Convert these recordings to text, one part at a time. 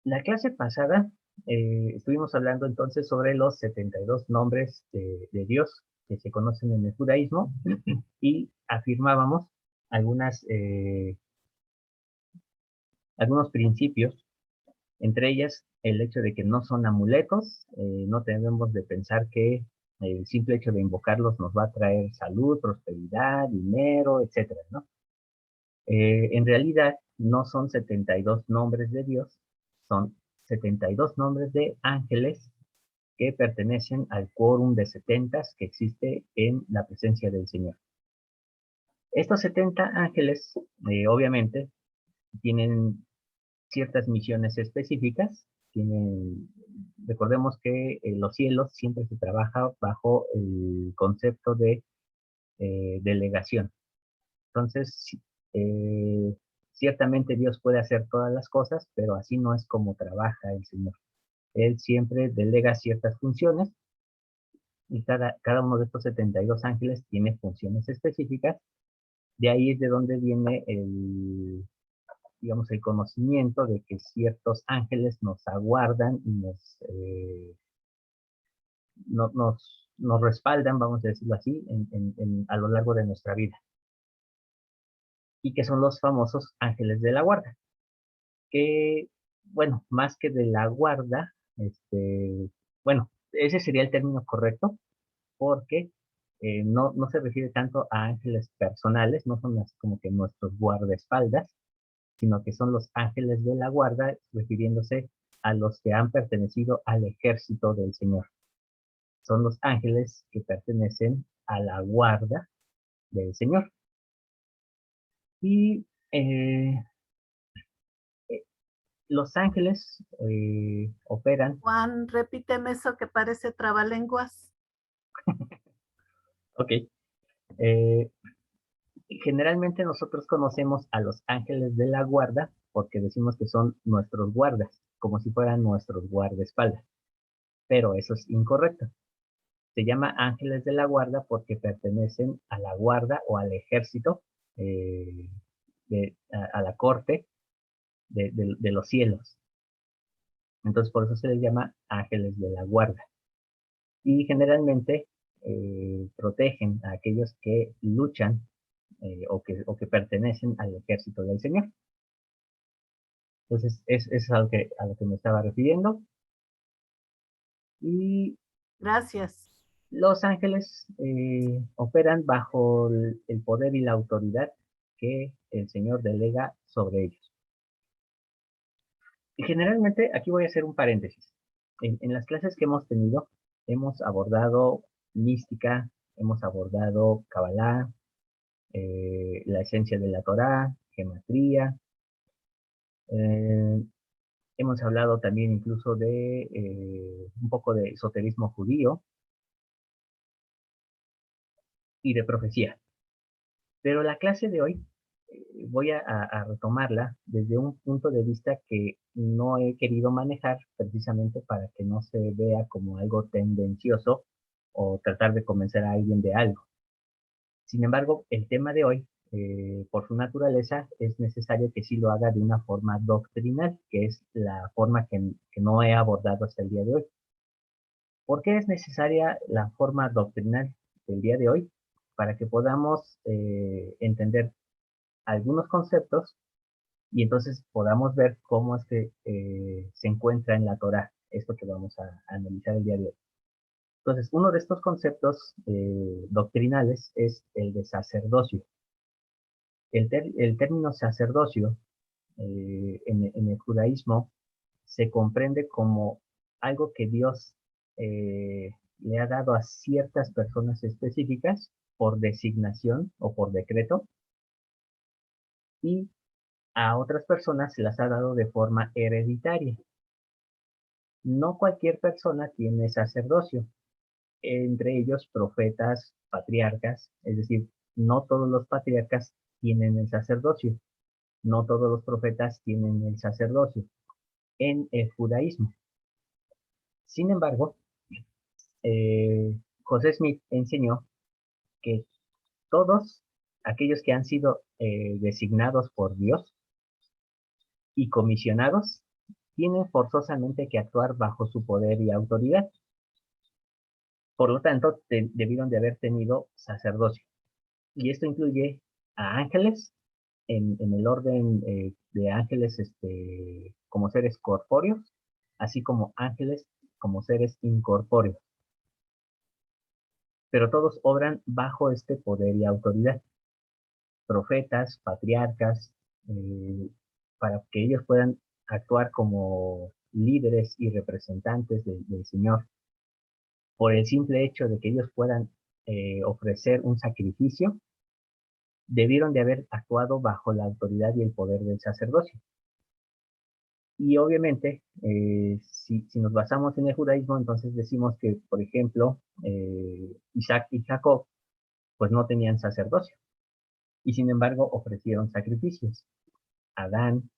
La clase pasada estuvimos hablando entonces sobre los 72 nombres de Dios que se conocen en el judaísmo y afirmábamos algunas, algunos principios, entre ellas el hecho de que no son amuletos, no debemos de pensar que el simple hecho de invocarlos nos va a traer salud, prosperidad, dinero, etcétera, ¿no? En realidad no son 72 nombres de Dios, son 72 nombres de ángeles que pertenecen al quórum de 70 que existe en la presencia del Señor. Estos 70 ángeles, obviamente, tienen ciertas misiones específicas. Recordemos que en los cielos siempre se trabaja bajo el concepto de delegación. Entonces, eh, ciertamente Dios puede hacer todas las cosas, pero así no es como trabaja el Señor. Él siempre delega ciertas funciones y cada uno de estos 72 ángeles tiene funciones específicas. De ahí es de donde viene digamos, el conocimiento de que ciertos ángeles nos aguardan y nos respaldan, vamos a decirlo así, a lo largo de nuestra vida. Y que son los famosos ángeles de la guarda. Que, bueno, más que de la guarda, bueno, ese sería el término correcto, porque no se refiere tanto a ángeles personales, no son así como que nuestros guardaespaldas, sino que son los ángeles de la guarda, refiriéndose a los que han pertenecido al ejército del Señor. Son los ángeles que pertenecen a la guarda del Señor. Y eh, los ángeles operan. Juan, repíteme eso que parece trabalenguas. Ok. eh, Generalmente nosotros conocemos a los ángeles de la guarda porque decimos que son nuestros guardas, como si fueran nuestros guardaespaldas. Pero eso es incorrecto. Se llama ángeles de la guarda porque pertenecen a la guarda o al ejército, a la corte de los cielos. Entonces por eso se les llama ángeles de la guarda. Y generalmente protegen a aquellos que luchan o que pertenecen al ejército del Señor. Entonces, es a lo que me estaba refiriendo. Y Gracias. los ángeles operan bajo el poder y la autoridad que el Señor delega sobre ellos. Y generalmente, aquí voy a hacer un paréntesis. En las clases que hemos tenido, hemos abordado mística, hemos abordado Kabbalah, la esencia de la Torá, gematría. eh, Hemos hablado también incluso de un poco de esoterismo judío y de profecía. Pero la clase de hoy voy a retomarla desde un punto de vista que no he querido manejar precisamente para que no se vea como algo tendencioso o tratar de convencer a alguien de algo. Sin embargo, el tema de hoy, por su naturaleza, es necesario que sí lo haga de una forma doctrinal, que es la forma que no he abordado hasta el día de hoy. ¿Por qué es necesaria la forma doctrinal del día de hoy? Para que podamos entender algunos conceptos y entonces podamos ver cómo es que se encuentra en la Torah esto que vamos a analizar el día de hoy. Entonces, uno de estos conceptos doctrinales es el de sacerdocio. El término sacerdocio en el judaísmo se comprende como algo que Dios le ha dado a ciertas personas específicas por designación o por decreto y a otras personas se las ha dado de forma hereditaria. No cualquier persona tiene sacerdocio, entre ellos profetas, patriarcas, es decir, no todos los patriarcas tienen el sacerdocio, no todos los profetas tienen el sacerdocio en el judaísmo. Sin embargo, José Smith enseñó que todos aquellos que han sido designados por Dios y comisionados tienen forzosamente que actuar bajo su poder y autoridad. Por lo tanto, debieron de haber tenido sacerdocio. Y esto incluye a ángeles en el orden de ángeles como seres corpóreos, así como ángeles como seres incorpóreos. Pero todos obran bajo este poder y autoridad. Profetas, patriarcas, para que ellos puedan actuar como líderes y representantes del Señor, por el simple hecho de que ellos puedan ofrecer un sacrificio, debieron de haber actuado bajo la autoridad y el poder del sacerdocio. Y obviamente, si nos basamos en el judaísmo, entonces decimos que, por ejemplo, Isaac y Jacob, pues no tenían sacerdocio, y sin embargo ofrecieron sacrificios. Adán,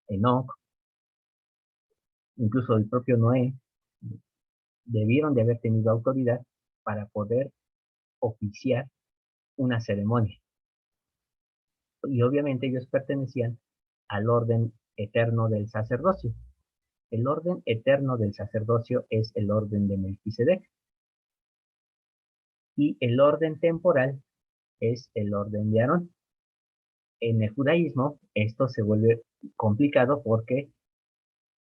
Enoc, incluso el propio Noé, debieron de haber tenido autoridad para poder oficiar una ceremonia. Y obviamente ellos pertenecían al orden eterno del sacerdocio. El orden eterno del sacerdocio es el orden de Melquisedec. Y el orden temporal es el orden de Aarón. En el judaísmo esto se vuelve complicado porque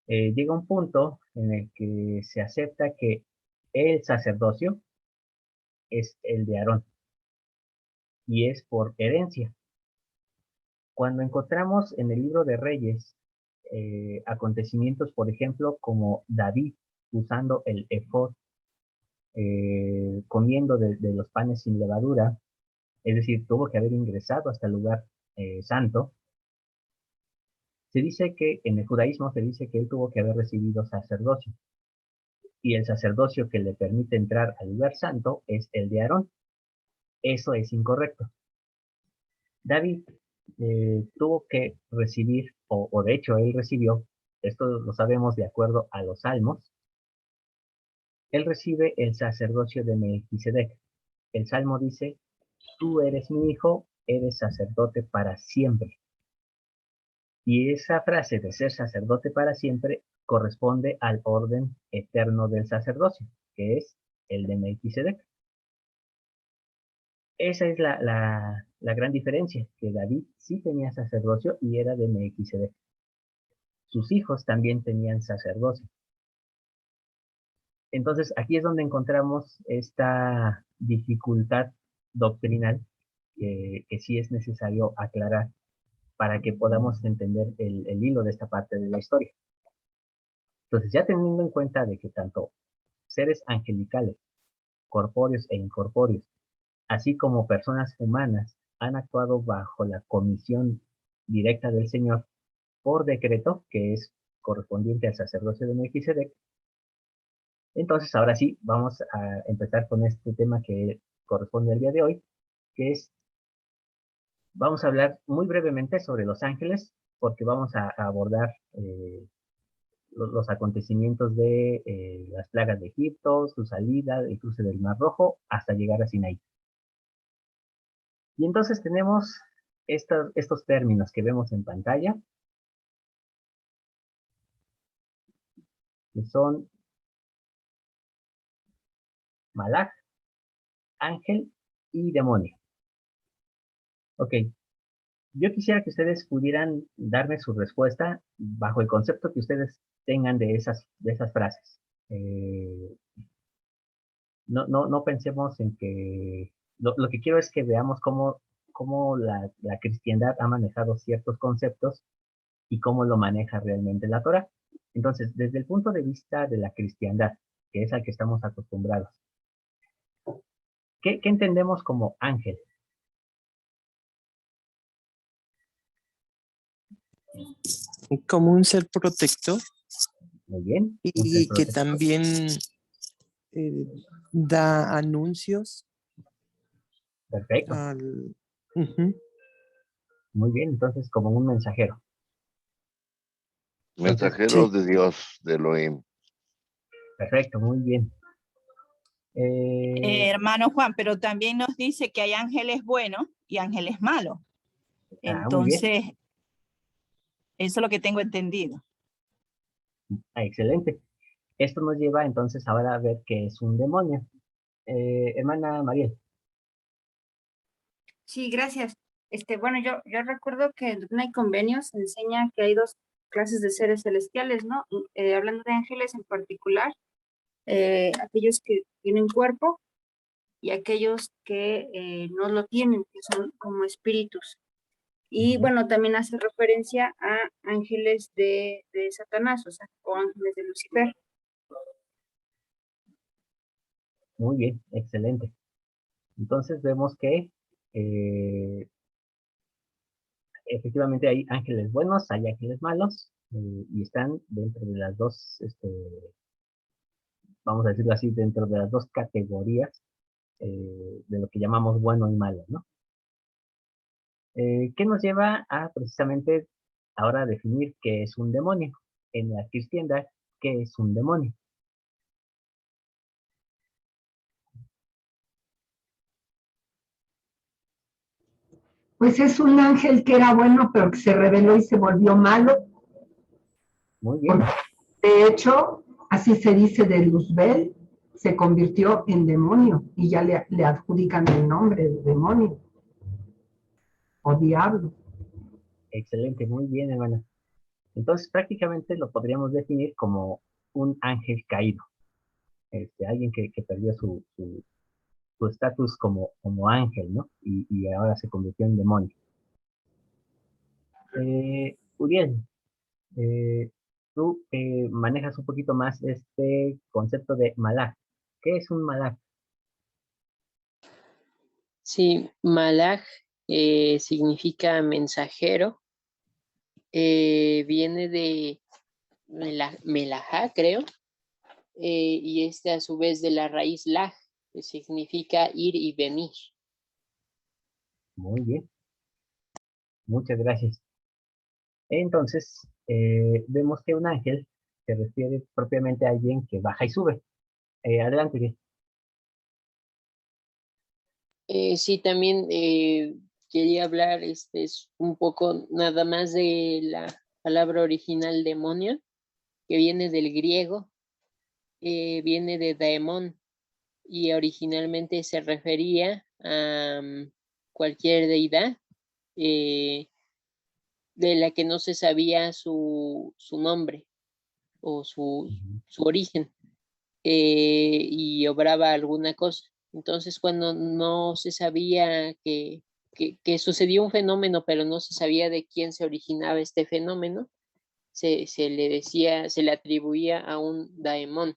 llega un punto en el que se acepta que el sacerdocio es el de Aarón y es por herencia. Cuando encontramos en el libro de Reyes acontecimientos, por ejemplo, como David usando el efod, comiendo de los panes sin levadura, es decir, tuvo que haber ingresado hasta el lugar santo, se dice que en el judaísmo se dice que él tuvo que haber recibido sacerdocio, y el sacerdocio que le permite entrar al lugar santo es el de Aarón. Eso es incorrecto. David tuvo que recibir, o de hecho él recibió, esto lo sabemos de acuerdo a los salmos, él recibe el sacerdocio de Melquisedec. El salmo dice, tú eres mi hijo, eres sacerdote para siempre. Y esa frase de ser sacerdote para siempre corresponde al orden eterno del sacerdocio, que es el de Melquisedec. Esa es la gran diferencia, que David sí tenía sacerdocio y era de Melquisedec. Sus hijos también tenían sacerdocio. Entonces, aquí es donde encontramos esta dificultad doctrinal que sí es necesario aclarar para que podamos entender el hilo de esta parte de la historia. Entonces, ya teniendo en cuenta de que tanto seres angelicales, corpóreos e incorpóreos, así como personas humanas, han actuado bajo la comisión directa del Señor por decreto, que es correspondiente al sacerdocio de Melquisedec, entonces ahora sí, vamos a empezar con este tema que corresponde al día de hoy, que es, vamos a hablar muy brevemente sobre los ángeles, porque vamos a abordar los acontecimientos de las plagas de Egipto, su salida, el cruce del Mar Rojo, hasta llegar a Sinaí. Y entonces tenemos estos términos que vemos en pantalla, que son malaj, ángel y demonio. Ok, yo quisiera que ustedes pudieran darme su respuesta bajo el concepto que ustedes tengan de esas frases. No pensemos en que... Lo que quiero es que veamos cómo la cristiandad ha manejado ciertos conceptos y cómo lo maneja realmente la Torah. Entonces, desde el punto de vista de la cristiandad, que es al que estamos acostumbrados, ¿qué entendemos como ángel? Como un ser protector Muy bien. y que también da anuncios Perfecto. al... Ujú. Muy bien, entonces como un mensajero. Entonces, Mensajero Sí. de Dios, de Elohim. perfecto, muy bien. Hermano Juan, pero también nos dice que hay ángeles buenos y ángeles malos. Muy bien. Entonces, eso es lo que tengo entendido. Excelente. Esto nos lleva entonces ahora a ver qué es un demonio. Hermana Mariel. Sí, gracias. Bueno, yo recuerdo que en Doctrina y Convenios se enseña que hay dos clases de seres celestiales, ¿no? Hablando de ángeles en particular, aquellos que tienen cuerpo y aquellos que no lo tienen, que son como espíritus. Y bueno, también hace referencia a ángeles de Satanás, o sea, o ángeles de Lucifer. Muy bien, excelente. Entonces vemos que efectivamente hay ángeles buenos, hay ángeles malos, y están dentro de las dos, vamos a decirlo así, dentro de las dos categorías de lo que llamamos bueno y malo, ¿no? ¿Qué nos lleva a precisamente ahora definir qué es un demonio? En la cristiandad, ¿qué es un demonio? Pues es un ángel que era bueno, pero que se rebeló y se volvió malo. Muy bien, De hecho, así se dice de Luzbel, se convirtió en demonio y ya le adjudican el nombre de demonio o diablo. excelente, muy bien, hermana. Entonces prácticamente lo podríamos definir como un ángel caído, alguien que perdió su estatus como ángel, ¿no? Y ahora se convirtió en demonio. Uriel, tú manejas un poquito más este concepto de malaj. ¿Qué es un malaj? Sí, Malaj significa mensajero. Viene de Melajá, creo, y este a su vez de la raíz Laj, que significa ir y venir. Muy bien, muchas gracias. Entonces, vemos que un ángel se refiere propiamente a alguien que baja y sube. Adelante, Uriel. Sí, también quería hablar es un poco nada más de la palabra original demonio, que viene del griego, viene de daemon, y originalmente se refería a cualquier deidad eh, de la que no se sabía su nombre o su origen, y obraba alguna cosa. Entonces, cuando no se sabía que sucedió un fenómeno, pero no se sabía de quién se originaba este fenómeno, se le decía, se le atribuía a un daemon.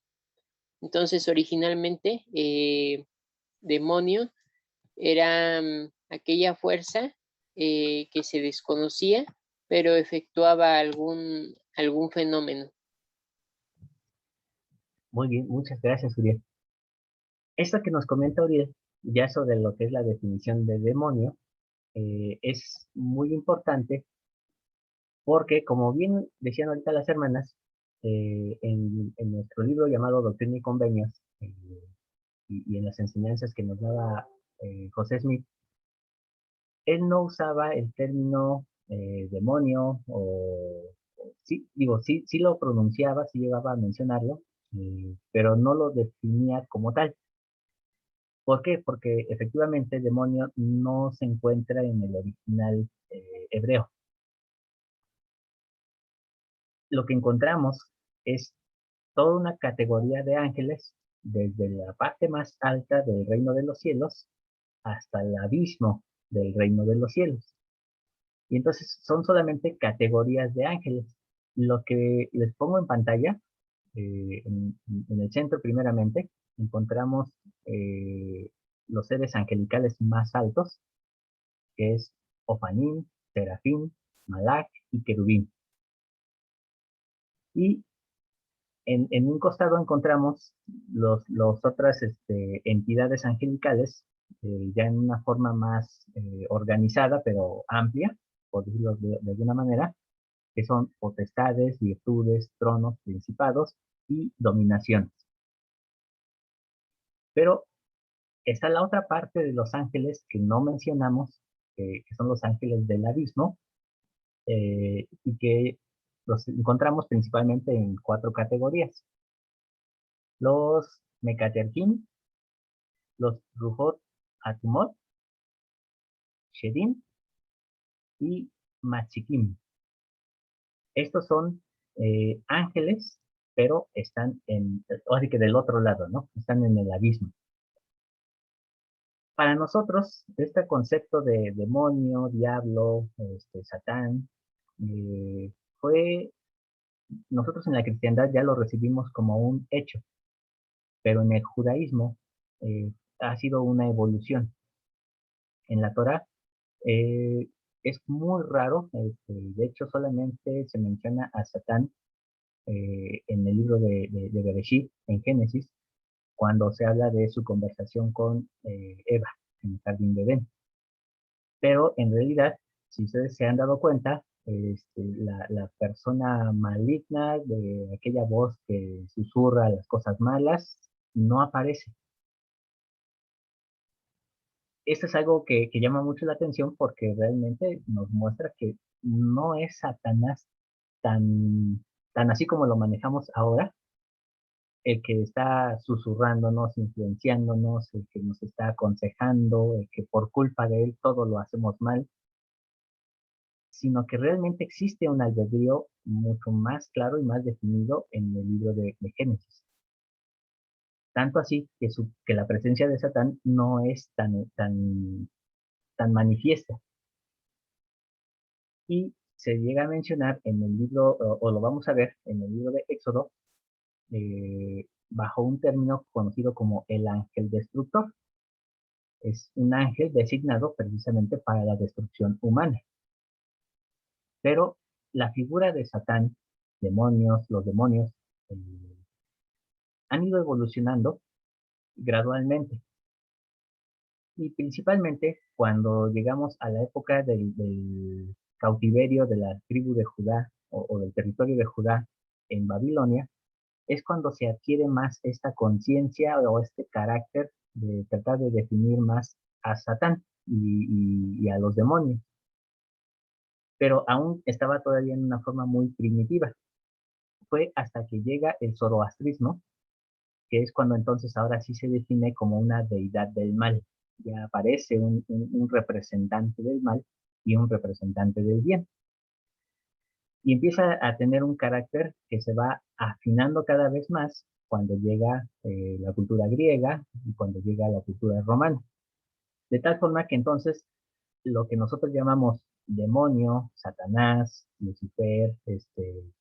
Entonces, originalmente, demonio era aquella fuerza que se desconocía, pero efectuaba algún fenómeno. Muy bien, muchas gracias, Uriel. Esto que nos comenta Uriel, ya sobre lo que es la definición de demonio, es muy importante porque, como bien decían ahorita las hermanas, en nuestro libro llamado Doctrina y Convenios, y en las enseñanzas que nos daba José Smith, él no usaba el término demonio, sí, digo, sí, sí lo pronunciaba, sí llegaba a mencionarlo, pero no lo definía como tal. ¿Por qué? Porque efectivamente demonio no se encuentra en el original hebreo. Lo que encontramos es toda una categoría de ángeles, desde la parte más alta del reino de los cielos hasta el abismo del reino de los cielos. Y entonces son solamente categorías de ángeles. Lo que les pongo en pantalla, en el centro primeramente, encontramos los seres angelicales más altos, que es Ofanín, Serafín, Malach y Querubín. Y en un costado encontramos los otras entidades angelicales, ya en una forma más organizada, pero amplia, por decirlo de alguna manera, que son potestades, virtudes, tronos, principados y dominaciones. Pero está la otra parte de los ángeles que no mencionamos, que son los ángeles del abismo, y que Los encontramos principalmente en 4 categorías. Los Mecaterquín, los Rujot Atumot, Shedim y Machikim. Estos son ángeles, pero están así que del otro lado, ¿no? Están en el abismo. Para nosotros, este concepto de demonio, diablo, Satán, nosotros en la cristiandad ya lo recibimos como un hecho, pero en el judaísmo ha sido una evolución. En la Torá es muy raro, de hecho solamente se menciona a Satán en el libro de Bereshit, en Génesis, cuando se habla de su conversación con Eva en el jardín de Edén. Pero en realidad, si ustedes se han dado cuenta, la persona maligna de aquella voz que susurra las cosas malas no aparece. Esto es algo que llama mucho la atención porque realmente nos muestra que no es Satanás tan así como lo manejamos ahora, el que está susurrándonos, influenciándonos, el que nos está aconsejando, el que por culpa de él todo lo hacemos mal, sino que realmente existe un albedrío mucho más claro y más definido en el libro de Génesis. Tanto así que la presencia de Satán no es tan manifiesta. Y se llega a mencionar en el libro, o lo vamos a ver en el libro de Éxodo, bajo un término conocido como el ángel destructor. Es un ángel designado precisamente para la destrucción humana. Pero la figura de Satán, los demonios, han ido evolucionando gradualmente. Y principalmente cuando llegamos a la época del cautiverio de la tribu de Judá o del territorio de Judá en Babilonia, es cuando se adquiere más esta conciencia o este carácter de tratar de definir más a Satán y a los demonios. Pero aún estaba todavía en una forma muy primitiva. Fue hasta que llega el zoroastrismo, que es cuando entonces ahora sí se define como una deidad del mal. Ya aparece un representante del mal y un representante del bien. Y empieza a tener un carácter que se va afinando cada vez más cuando llega la cultura griega y cuando llega la cultura romana. De tal forma que entonces lo que nosotros llamamos demonio, Satanás, Lucifer,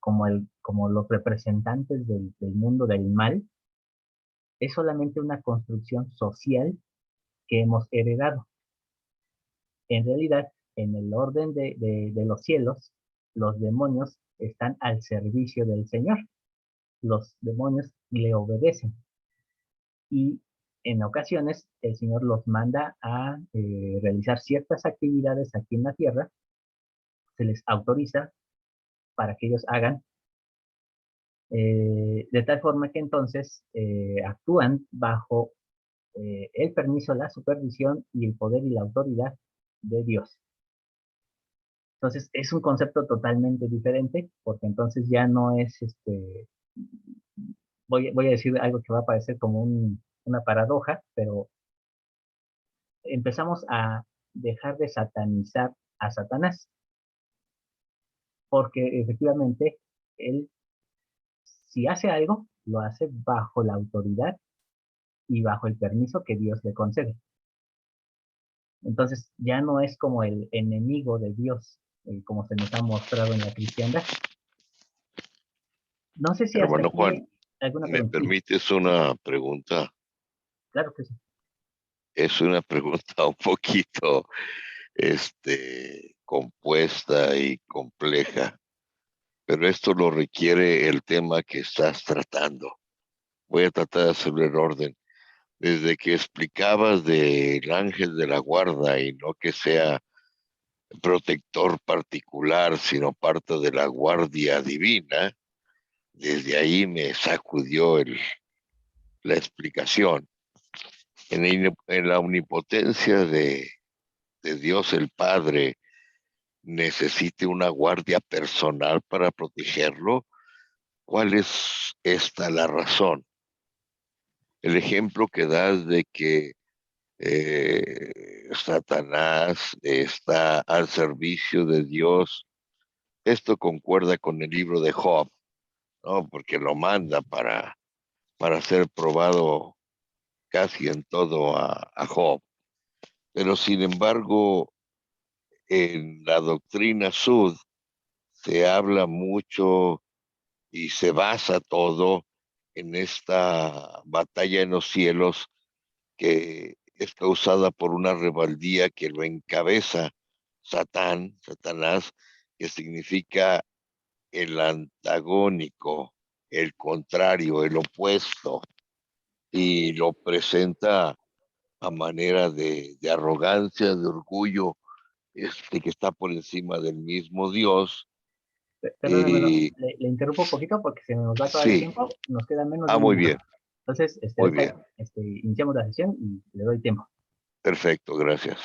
como los representantes del mundo del mal, es solamente una construcción social que hemos heredado. En realidad, en el orden de los cielos, los demonios están al servicio del Señor. Los demonios le obedecen. Y en ocasiones el Señor los manda a realizar ciertas actividades aquí en la tierra, se les autoriza para que ellos hagan, de tal forma que entonces actúan bajo el permiso, la supervisión y el poder y la autoridad de Dios. Entonces es un concepto totalmente diferente, porque entonces ya no es, voy a decir algo que va a parecer como una paradoja, pero empezamos a dejar de satanizar a Satanás, porque efectivamente él, si hace algo, lo hace bajo la autoridad y bajo el permiso que Dios le concede. Entonces ya no es como el enemigo de Dios, como se nos ha mostrado en la cristiandad. No sé si hasta Hermano aquí Juan, hay alguna ¿me pregunta. permites una pregunta? Claro que sí. Es una pregunta un poquito compuesta y compleja, pero esto lo requiere el tema que estás tratando. Voy a tratar de hacerlo en orden. Desde que explicabas del ángel de la guarda y no que sea protector particular, sino parte de la guardia divina, desde ahí me sacudió la explicación. En la omnipotencia de Dios el Padre necesite una guardia personal para protegerlo? ¿Cuál es esta la razón? El ejemplo que das de que Satanás está al servicio de Dios, esto concuerda con el libro de Job, ¿no? Porque lo manda para ser probado casi en todo a Job. Pero sin embargo, en la doctrina Sud se habla mucho y se basa todo en esta batalla en los cielos que es causada por una rebeldía que lo encabeza Satanás, que significa el antagónico, el contrario, el opuesto, y lo presenta a manera de arrogancia, de orgullo, que está por encima del mismo Dios. Perdóneme, le interrumpo un poquito porque se nos va a acabar el Sí, tiempo. Nos queda menos de un muy minuto. bien, Entonces, muy ahorita, bien. iniciamos la sesión y le doy tiempo. Perfecto, gracias.